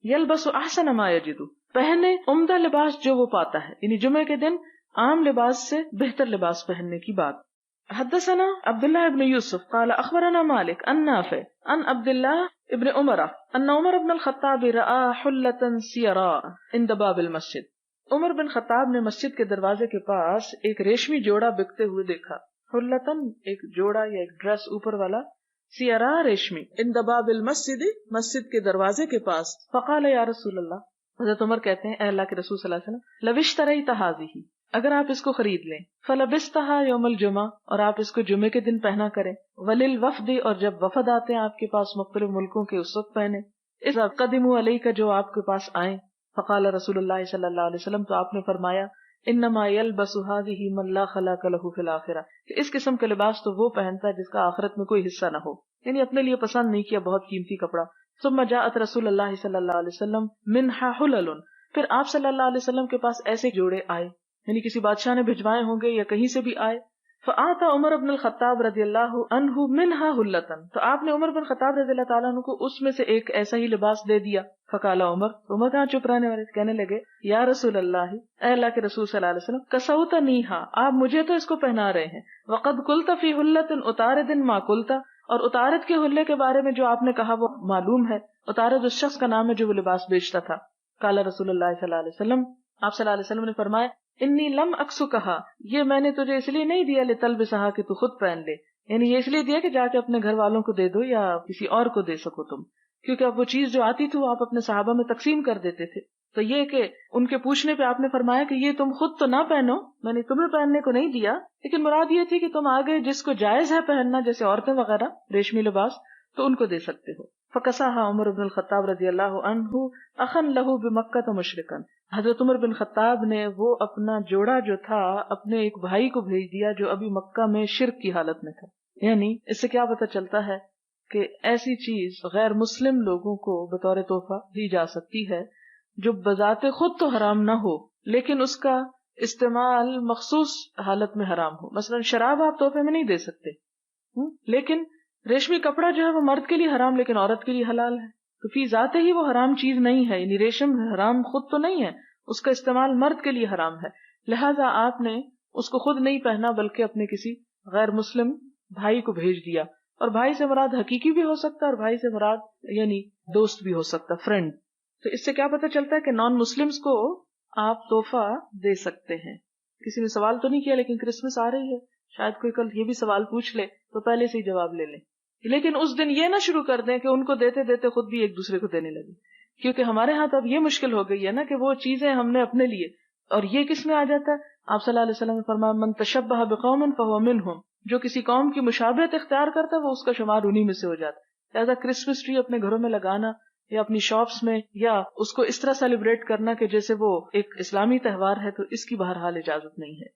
یلبس احسن ما یجد، پہنے عمدہ لباس جو وہ پاتا ہے، یعنی جمعے کے دن عام لباس سے بہتر لباس پہننے کی بات. حدثنا عبداللہ ابن یوسف قال اخبرنا مالک عن نافع عن عبداللہ ابن عمر ان عمر بن الخطاب رأى حلة سیراء عند باب المسجد. عمر بن خطاب نے مسجد کے دروازے کے پاس ایک ریشمی جوڑا بکتے ہوئے دیکھا. حلتن ایک جوڑا یا ایک ڈریس اوپر والا، سیراء ریشمی، عند باب المسجد مسجد کے دروازے کے پاس. فقال یا رسول اللہ، حضرت عمر کہتے ہیں اے اللہ کے رسول صلی اللہ علیہ وسلم، لو اشتریت هذه، اگر آپ اس کو خرید لیں، فلبستها یوم الجمعہ، اور آپ اس کو جمعے کے دن پہنا کریں، وللوفد، اور جب وفد آتے ہیں آپ کے پاس مختلف ملکوں کے اس وقت پہنے، اذا قدموا علیک، جو آپ کے پاس آئیں. فقال رسول اللہ صلی اللہ علیہ وسلم، تو آپ نے فرمایا انما یلبس هذه من لا خلاق له فی الاخرہ، کہ اس قسم کا لباس تو وہ پہنتا ہے جس کا آخرت میں کوئی حصہ نہ ہو، یعنی اپنے لیے پسند نہیں کیا بہت قیمتی کپڑا. ثم جاءت رسول اللہ صلی اللہ علیہ وسلم منها حلل، پھر آپ صلی اللہ علیہ وسلم کے پاس ایسے جوڑے آئے، یعنی کسی بادشاہ نے بھجوائے ہوں گے یا کہیں سے بھی آئے. فآتا عمر بن الخطاب رضی اللہ عنہ منها حلتن، تو آپ نے عمر بن خطاب رضی اللہ تعالیٰ عنہ کو اس میں سے ایک ایسا ہی لباس دے دیا. فقال عمر کہاں چپ رہنے والے، کہنے لگے یا رسول اللہ، اے اللہ کے رسول صلی اللہ علیہ وسلم، کسوتنیھا، آپ مجھے تو اس کو پہنا رہے ہیں، وقد قلت فی حلۃ اتارد ما قلت، اور اتارد کے حلے کے بارے میں جو آپ نے کہا وہ معلوم ہے. اتارد اس شخص کا نام ہے جو وہ لباس بیچتا تھا. قال رسول اللہ صلی اللہ علیہ وسلم، آپ صلی اللہ علیہ وسلم نے فرمایا انی لم اکسو، کہا یہ میں نے تجھے اس لیے نہیں دیا لتلبسھا کہ تو خود پہن لے، یعنی یہ اس لیے دیا کہ جا کے اپنے گھر والوں کو دے دو یا کسی اور کو دے سکو تم، کیونکہ اب وہ چیز جو آتی تھی وہ آپ اپنے صحابہ میں تقسیم کر دیتے تھے. تو یہ کہ ان کے پوچھنے پہ آپ نے فرمایا کہ یہ تم خود تو نہ پہنو، میں نے تمہیں پہننے کو نہیں دیا، لیکن مراد یہ تھی کہ تم آگے جس کو جائز ہے پہننا، جیسے عورتیں وغیرہ ریشمی لباس، تو ان کو دے سکتے ہو. فکساها عمر بن الخطاب رضی اللہ عنہ اخن لہ بمکہ مشرکا، حضرت عمر بن خطاب نے وہ اپنا جوڑا جو تھا اپنے ایک بھائی کو بھیج دیا جو ابھی مکہ میں شرک کی حالت میں تھا. یعنی اس سے کیا پتہ چلتا ہے کہ ایسی چیز غیر مسلم لوگوں کو بطور تحفہ دی جا سکتی ہے جو بذات خود تو حرام نہ ہو لیکن اس کا استعمال مخصوص حالت میں حرام ہو. مثلا شراب آپ تحفے میں نہیں دے سکتے، لیکن ریشمی کپڑا جو ہے وہ مرد کے لیے حرام لیکن عورت کے لیے حلال ہے، تو فی ذات ہی وہ حرام چیز نہیں ہے، یعنی ریشم حرام خود تو نہیں ہے، اس کا استعمال مرد کے لیے حرام ہے. لہذا آپ نے اس کو خود نہیں پہنا بلکہ اپنے کسی غیر مسلم بھائی کو بھیج دیا. اور بھائی سے مراد حقیقی بھی ہو سکتا ہے اور بھائی سے مراد یعنی دوست بھی ہو سکتا، فرینڈ. تو اس سے کیا پتہ چلتا ہے کہ نان مسلمز کو آپ تحفہ دے سکتے ہیں. کسی نے سوال تو نہیں کیا لیکن کرسمس آ رہی ہے، شاید کوئی کل یہ بھی سوال پوچھ لے تو پہلے سے ہی جواب لے لیں، لیکن اس دن یہ نہ شروع کر دیں کہ ان کو دیتے دیتے خود بھی ایک دوسرے کو دینے لگے. کیونکہ ہمارے ہاں تو اب یہ مشکل ہو گئی ہے نا کہ وہ چیزیں ہم نے اپنے لیے، اور یہ کس میں آ جاتا ہے؟ آپ صلی اللہ علیہ وسلم نے فرمایا من تشبہ بقوم فہو منہم، جو کسی قوم کی مشابہت اختیار کرتا ہے وہ اس کا شمار انہی میں سے ہو جاتا ہے. لہذا کرسمس ٹری اپنے گھروں میں لگانا یا اپنی شاپس میں یا اس کو اس طرح سیلیبریٹ کرنا کہ جیسے وہ ایک اسلامی تہوار ہے، تو اس کی بہرحال اجازت نہیں ہے.